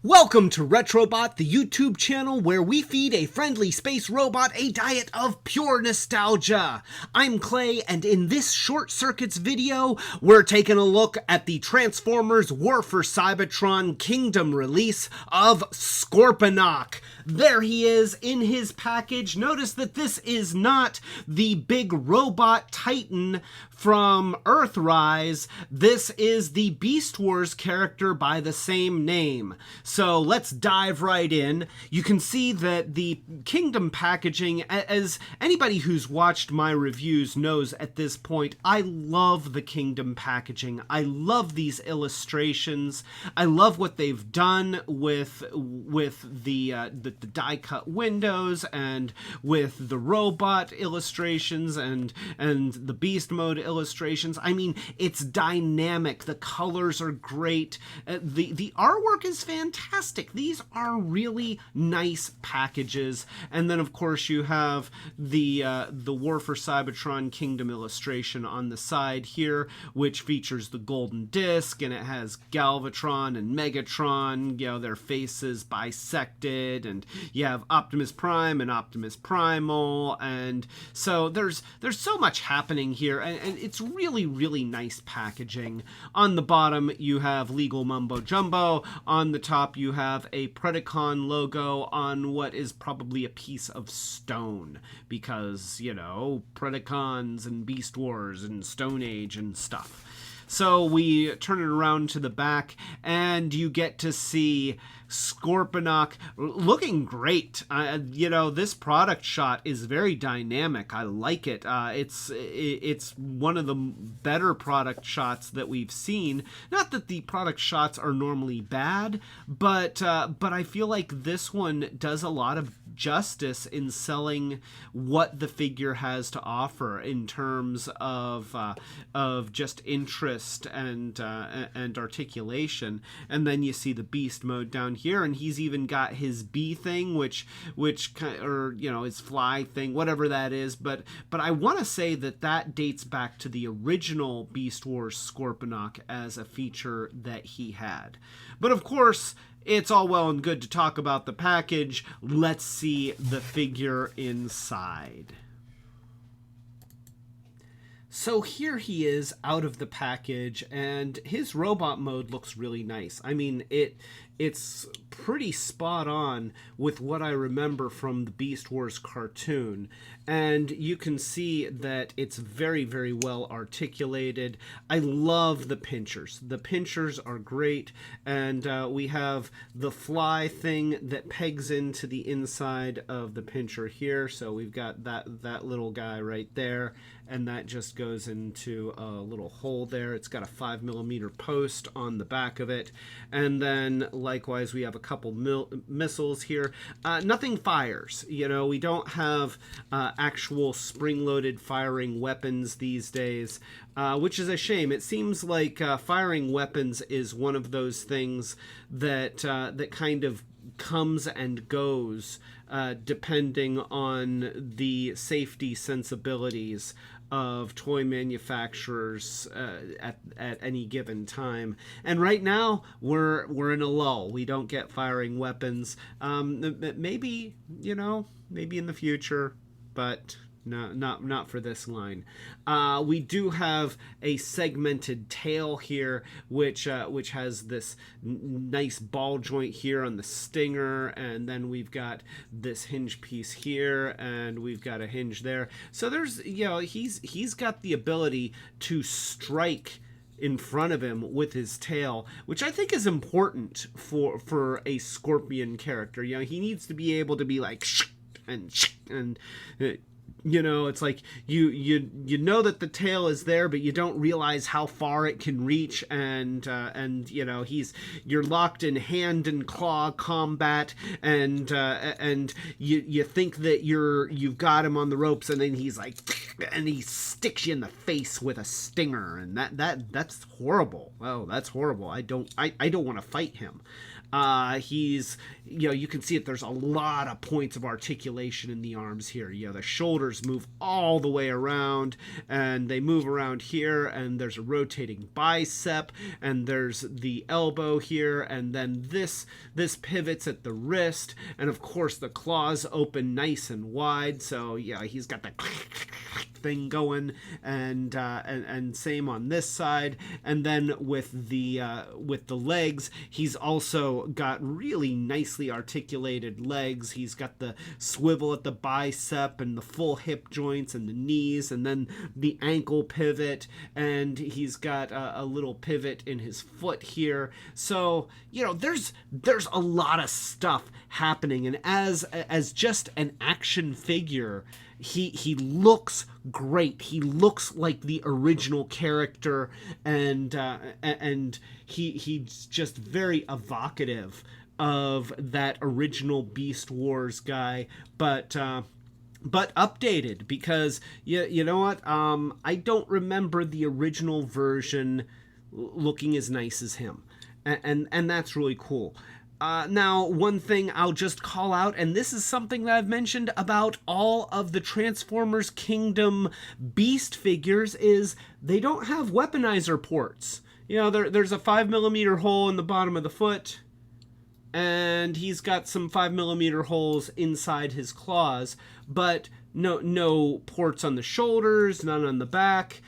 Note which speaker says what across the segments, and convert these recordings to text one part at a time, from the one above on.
Speaker 1: Welcome to Retrobot, the YouTube channel where we feed a friendly space robot a diet of pure nostalgia. I'm Clay, and in this Short Circuits video, we're taking a look at the Transformers War for Cybertron Kingdom release of Skorponok. There he is in his package. Notice that this is not the big robot titan from Earthrise. This is the Beast Wars character by the same name. So let's dive right in. You can see that the Kingdom packaging, as anybody who's watched my reviews knows at this point, I love the Kingdom packaging. I love these illustrations. I love what they've done with the die-cut windows and with the robot illustrations and the beast mode illustrations. I mean, it's dynamic. The colors are great. The artwork is fantastic. These are really nice packages. And then, of course, you have the War for Cybertron Kingdom illustration on the side here, which features the golden disc, and it has Galvatron and Megatron, you know, their faces bisected, and you have Optimus Prime and Optimus Primal, and so there's so much happening here, and it's really nice packaging. On the bottom you have legal mumbo jumbo. On the top you have a Predacon logo on what is probably a piece of stone, because, you know, Predacons and Beast Wars and Stone Age and stuff. So we turn it around to the back, and you get to see Skorponok looking great. You know, this product shot is very dynamic. I like it. It's one of the better product shots that we've seen. Not that the product shots are normally bad, but I feel like this one does a lot of justice in selling what the figure has to offer in terms of just interest and articulation. And then you see the beast mode down here, and he's even got his bee thing, which or, you know, his fly thing, whatever that is. But I want to say that dates back to the original Beast Wars Skorponok as a feature that he had. But of course, it's all well and good to talk about the package. Let's see the figure inside. So here he is out of the package, and his robot mode looks really nice. I mean, it's pretty spot on with what I remember from the Beast Wars cartoon, and you can see that it's very well articulated. I love the pinchers. The pinchers are great, and we have the fly thing that pegs into the inside of the pincher here. So we've got that little guy right there, and that just goes into a little hole there. It's got a 5mm post on the back of it, and then likewise we have a couple missiles here. Nothing fires. You know, we don't have actual spring-loaded firing weapons these days, which is a shame. It seems like firing weapons is one of those things that kind of comes and goes depending on the safety sensibilities of toy manufacturers at any given time. And right now we're in a lull. We don't get firing weapons. Maybe, you know, maybe in the future, but no, not for this line. We do have a segmented tail here, which has this nice ball joint here on the stinger, and then we've got this hinge piece here, and we've got a hinge there. So there's, you know, he's got the ability to strike in front of him with his tail, which I think is important for a Scorpion character. You know, he needs to be able to be like and you know, it's like you know that the tail is there, but you don't realize how far it can reach, and you know, you're locked in hand and claw combat, and you think that you've got him on the ropes, and then he's like, and he sticks you in the face with a stinger, and that's horrible. Oh, that's horrible. I don't want to fight him. He's, you can see it. There's a lot of points of articulation in the arms here. The shoulders move all the way around, and they move around here, and there's a rotating bicep, and there's the elbow here, and then this pivots at the wrist, and of course the claws open nice and wide. So yeah, he's got the thing going, and same on this side. And then with the legs, he's also got really nicely articulated legs. He's got the swivel at the bicep and the full hip joints and the knees, and then the ankle pivot, and he's got a little pivot in his foot here. So there's a lot of stuff happening, and as just an action figure, he looks great. He looks like the original character, and he's just very evocative of that original Beast Wars guy, but updated, because you know what? I don't remember the original version looking as nice as him, and that's really cool. Now, one thing I'll just call out, and this is something that I've mentioned about all of the Transformers Kingdom Beast figures, is they don't have weaponizer ports. There's a 5mm hole in the bottom of the foot, and he's got some 5mm holes inside his claws, but no ports on the shoulders, none on the back.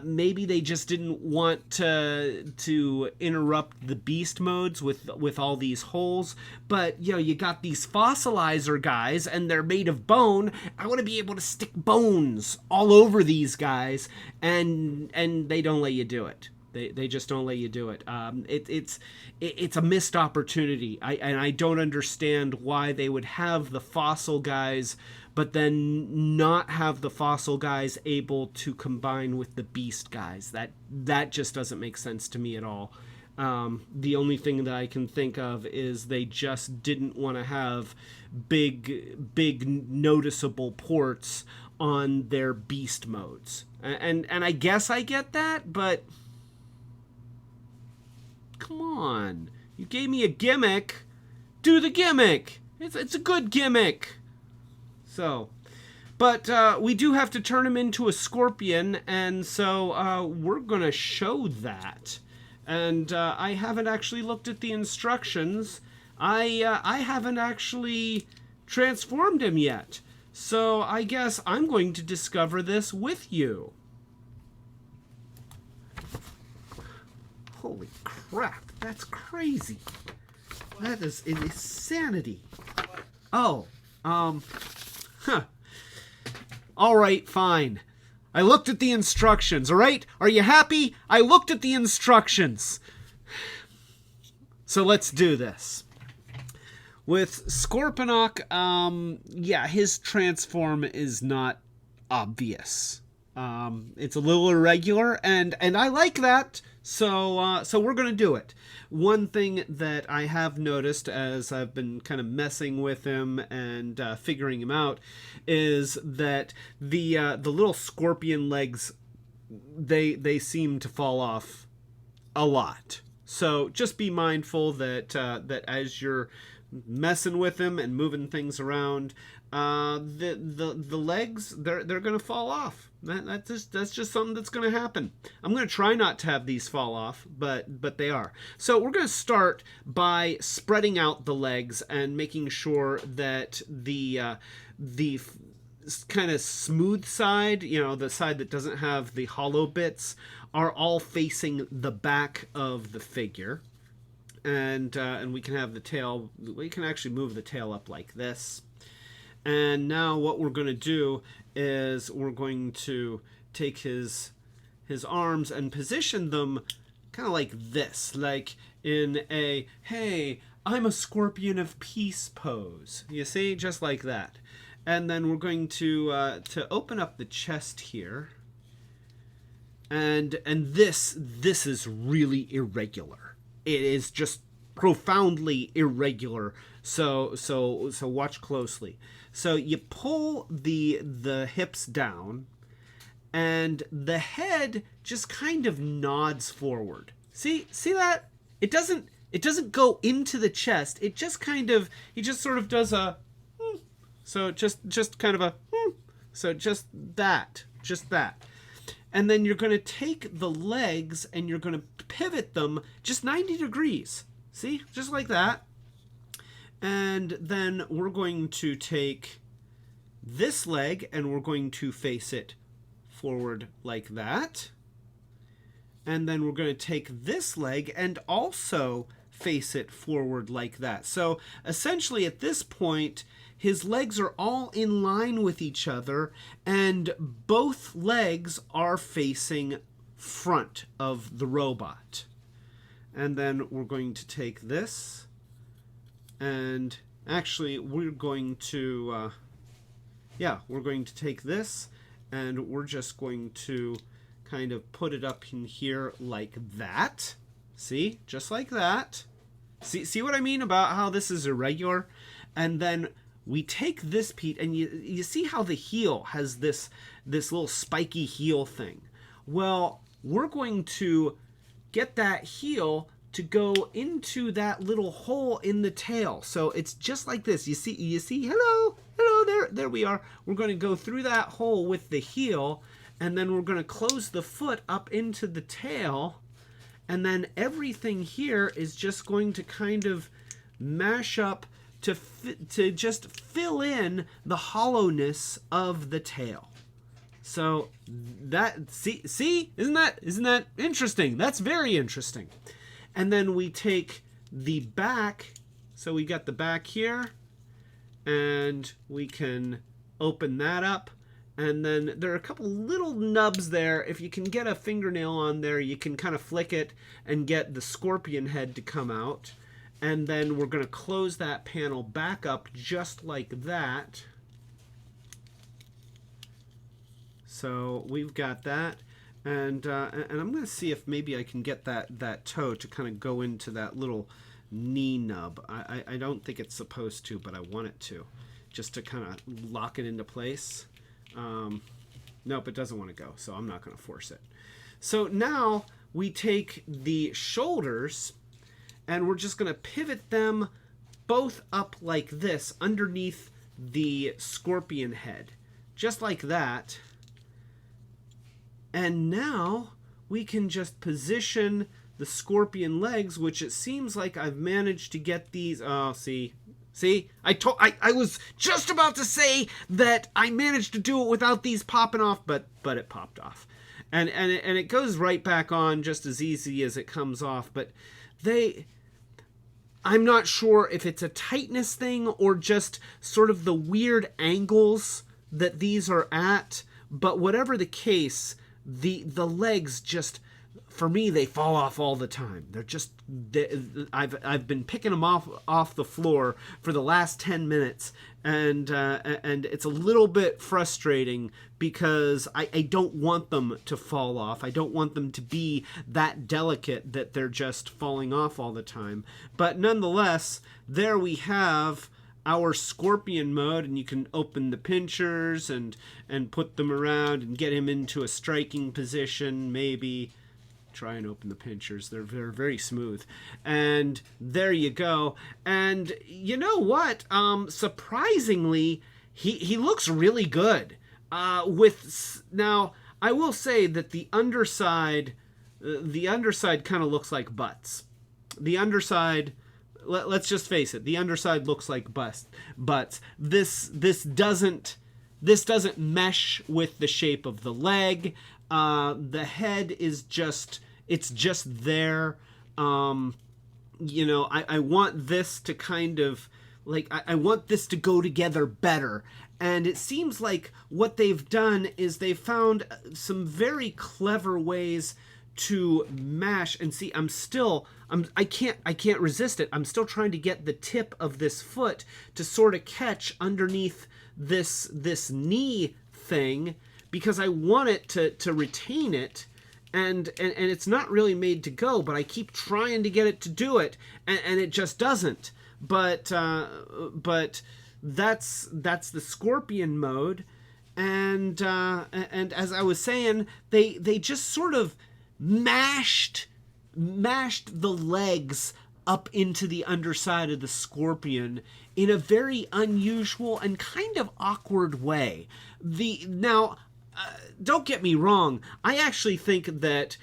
Speaker 1: Maybe they just didn't want to interrupt the beast modes with all these holes. But you got these fossilizer guys, and they're made of bone. I want to be able to stick bones all over these guys, and they don't let you do it. They just don't let you do it. It's a missed opportunity. I don't understand why they would have the fossil guys, but then not have the fossil guys able to combine with the beast guys. That just doesn't make sense to me at all. The only thing that I can think of is they just didn't want to have big noticeable ports on their beast modes. And I guess I get that, but come on. You gave me a gimmick. Do the gimmick. It's a good gimmick. So, but we do have to turn him into a scorpion, and so we're going to show that. And I haven't actually looked at the instructions. I haven't actually transformed him yet. So I guess I'm going to discover this with you. Holy crap, that's crazy. That is insanity. Oh, all right, fine. I looked at the instructions, all right? Are you happy? I looked at the instructions. So let's do this. With Skorponok, yeah, his transform is not obvious. It's a little irregular, and I like that. So we're going to do it. One thing that I have noticed as I've been kind of messing with him and figuring him out is that the little scorpion legs, they seem to fall off a lot. So just be mindful that that as you're messing with him and moving things around, the legs, they're going to fall off. That's just something that's going to happen. I'm going to try not to have these fall off, but they are. So we're going to start by spreading out the legs and making sure that the kind of smooth side, the side that doesn't have the hollow bits, are all facing the back of the figure. And we can have the tail, we can actually move the tail up like this. And now what we're going to do is we're going to take his arms and position them kind of like this, like in a, hey, I'm a scorpion of peace pose. You see, just like that. And then we're going to open up the chest here. And this is really irregular. It is just profoundly irregular. So watch closely. So you pull the hips down, and the head just kind of nods forward. See that? It doesn't it doesn't go into the chest. It just kind of, he just sort of does a, so just kind of a, so just that. And then you're going to take the legs and you're going to pivot them just 90 degrees. See? Just like that. And then we're going to take this leg and we're going to face it forward like that. And then we're going to take this leg and also face it forward like that. So essentially at this point, his legs are all in line with each other and both legs are facing front of the robot. And then we're going to take this and actually we're going to, we're going to take this and we're just going to kind of put it up in here like that. See? Just like that. See what I mean about how this is irregular? And then we take this piece, and you see how the heel has this little spiky heel thing. Well, we're going to get that heel to go into that little hole in the tail. So it's just like this. You see, hello, there we are. We're going to go through that hole with the heel, and then we're going to close the foot up into the tail, and then everything here is just going to kind of mash up to just fill in the hollowness of the tail. So that, see, isn't that interesting? That's very interesting. And then we take the back, so we got the back here, and we can open that up. And then there are a couple little nubs there. If you can get a fingernail on there, you can kind of flick it and get the scorpion head to come out. And then we're going to close that panel back up just like that. So we've got that. And I'm going to see if maybe I can get that toe to kind of go into that little knee nub. I don't think it's supposed to, but I want it to. Just to kind of lock it into place. Nope, it doesn't want to go, so I'm not going to force it. So now we take the shoulders and we're just going to pivot them both up like this underneath the scorpion head. Just like that. And now we can just position the scorpion legs, which it seems like I've managed to get these. Oh, see, I was just about to say that I managed to do it without these popping off, but it popped off. And it goes right back on just as easy as it comes off. But I'm not sure if it's a tightness thing or just sort of the weird angles that these are at. But whatever the case, the legs just, for me, they fall off all the time. I've been picking them off the floor for the last 10 minutes, and it's a little bit frustrating because I don't want them to fall off. I don't want them to be that delicate that they're just falling off all the time. But nonetheless, there we have our scorpion mode, and you can open the pinchers and put them around and get him into a striking position, maybe. Try and open the pinchers. They're very smooth. And there you go. And you know what? Surprisingly, he looks really good. Now, I will say that the underside kind of looks like butts. The underside, let's just face it, the underside looks like butts. This doesn't mesh with the shape of the leg. The head is just, it's just there. You know, I want this to kind of, like, I want this to go together better. And it seems like what they've done is they've found some very clever ways to mash. And see, I can't resist it. I'm still trying to get the tip of this foot to sort of catch underneath this knee thing, because I want it to retain it, and it's not really made to go, but I keep trying to get it to do it, and it just doesn't. But that's the scorpion mode, and as I was saying, they just sort of mashed the legs up into the underside of the Skorpion in a very unusual and kind of awkward way. Don't get me wrong, I actually think that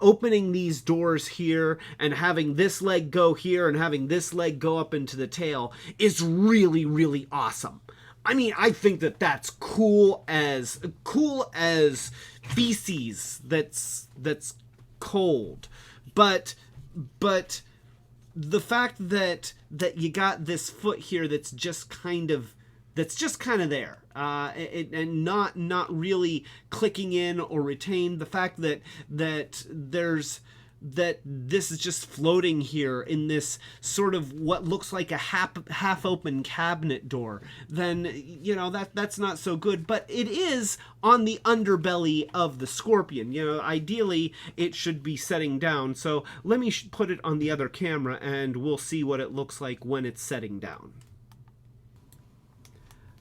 Speaker 1: opening these doors here and having this leg go here and having this leg go up into the tail is really, really awesome. I mean, I think that that's cool as feces that's cold. But the fact that you got this foot here that's just kind of there, and not really clicking in or retained. The fact that this is just floating here in this sort of what looks like a half open cabinet door, then that's not so good. But it is on the underbelly of the Skorpion. Ideally it should be setting down. So let me put it on the other camera and we'll see what it looks like when it's setting down.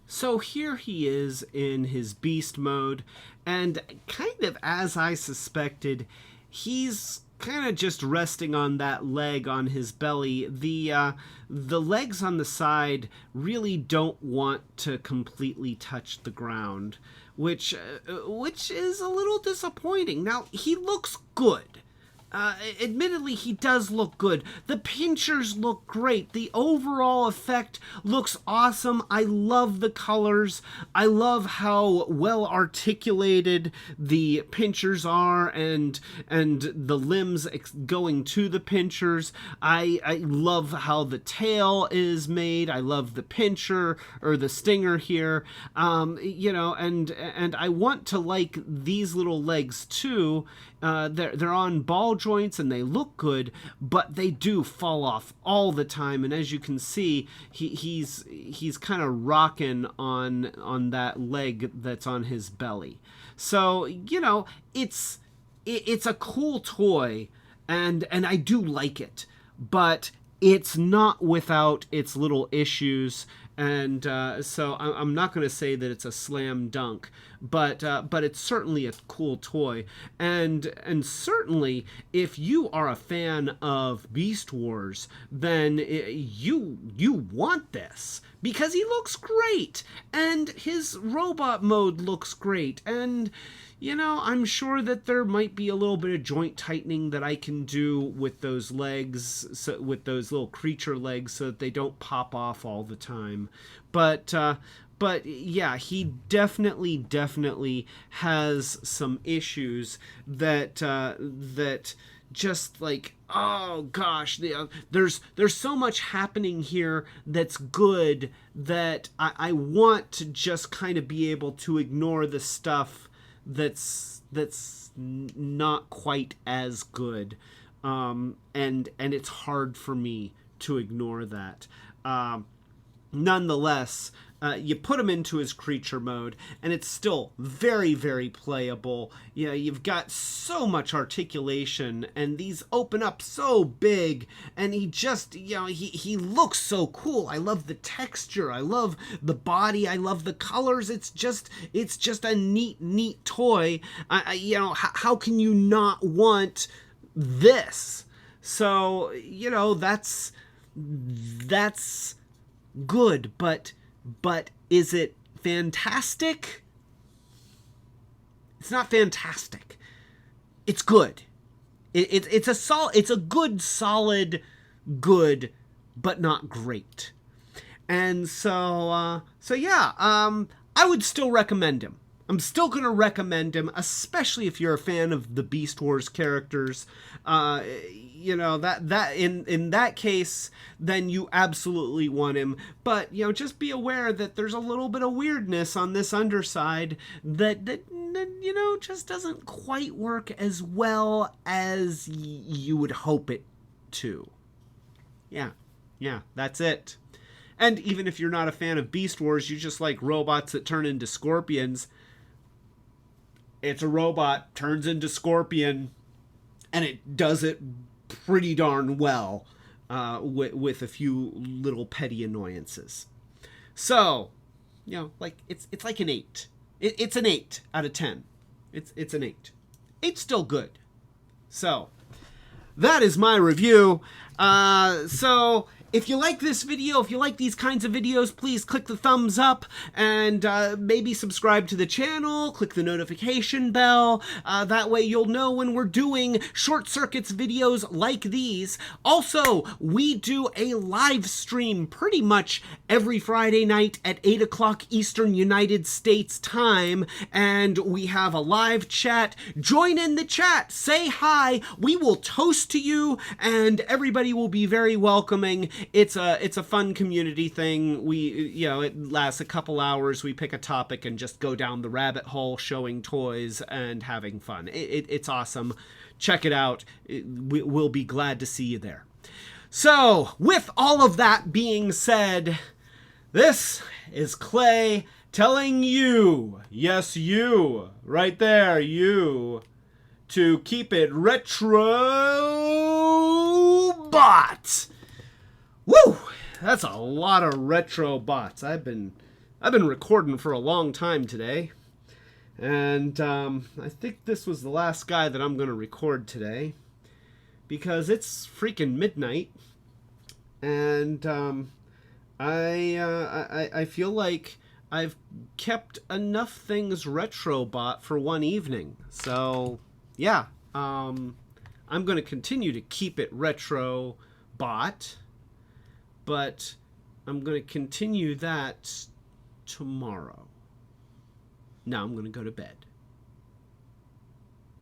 Speaker 1: So here he is in his beast mode, and kind of as I suspected, he's kind of just resting on that leg on his belly. The legs on the side really don't want to completely touch the ground, which is a little disappointing. Now, he looks good. Admittedly, he does look good. The pinchers look great. The overall effect looks awesome. I love the colors. I love how well articulated the pinchers are and the limbs going to the pinchers. I love how the tail is made. I love the pincher or the stinger here. And I want to like these little legs too. They're on ball joints and they look good, but they do fall off all the time. And as you can see, he's kind of rocking on that leg that's on his belly. So it's a cool toy, and I do like it, but it's not without its little issues. And so I'm not going to say that it's a slam dunk, but it's certainly a cool toy. And certainly, if you are a fan of Beast Wars, then you want this, because he looks great, and his robot mode looks great, and I'm sure that there might be a little bit of joint tightening that I can do with those legs, with those little creature legs, so that they don't pop off all the time. But yeah, he definitely has some issues that just like, oh gosh, there's so much happening here that's good that I want to just kind of be able to ignore the stuff that's not quite as good, and it's hard for me to ignore that. Nonetheless, you put him into his creature mode, and it's still very, very playable. You've got so much articulation, and these open up so big, and he just, he looks so cool. I love the texture. I love the body. I love the colors. It's just a neat toy. How can you not want this? So, that's good, but is it fantastic? It's not fantastic. It's good. It's a good, solid good, but not great. And so yeah, I would still recommend him. I'm still going to recommend him, especially if you're a fan of the Beast Wars characters. That in that case, then you absolutely want him. But, just be aware that there's a little bit of weirdness on this underside that just doesn't quite work as well as you would hope it to. Yeah, that's it. And even if you're not a fan of Beast Wars, you just like robots that turn into scorpions, it's a robot, turns into Skorpion, and it does it pretty darn well, with a few little petty annoyances. So, it's like an 8. It's an 8 out of 10. It's an 8. 8's still good. So, that is my review. So if you like this video, if you like these kinds of videos, please click the thumbs up and maybe subscribe to the channel, click the notification bell. That way you'll know when we're doing Short Circuits videos like these. Also, we do a live stream pretty much every Friday night at 8 o'clock Eastern United States time, and we have a live chat. Join in the chat, say hi, we will toast to you, and everybody will be very welcoming. It's a fun community thing. It lasts a couple hours. We pick a topic and just go down the rabbit hole, showing toys and having fun. It's awesome. Check it out. We'll be glad to see you there. So, with all of that being said, this is Clay telling you, yes, you, right there, you, to keep it Retrobot. Woo! That's a lot of Retrobots. I've been recording for a long time today, and I think this was the last guy that I'm going to record today because it's freaking midnight, and I feel like I've kept enough things Retrobot for one evening. So yeah, I'm going to continue to keep it Retrobot. But I'm going to continue that tomorrow. Now I'm going to go to bed.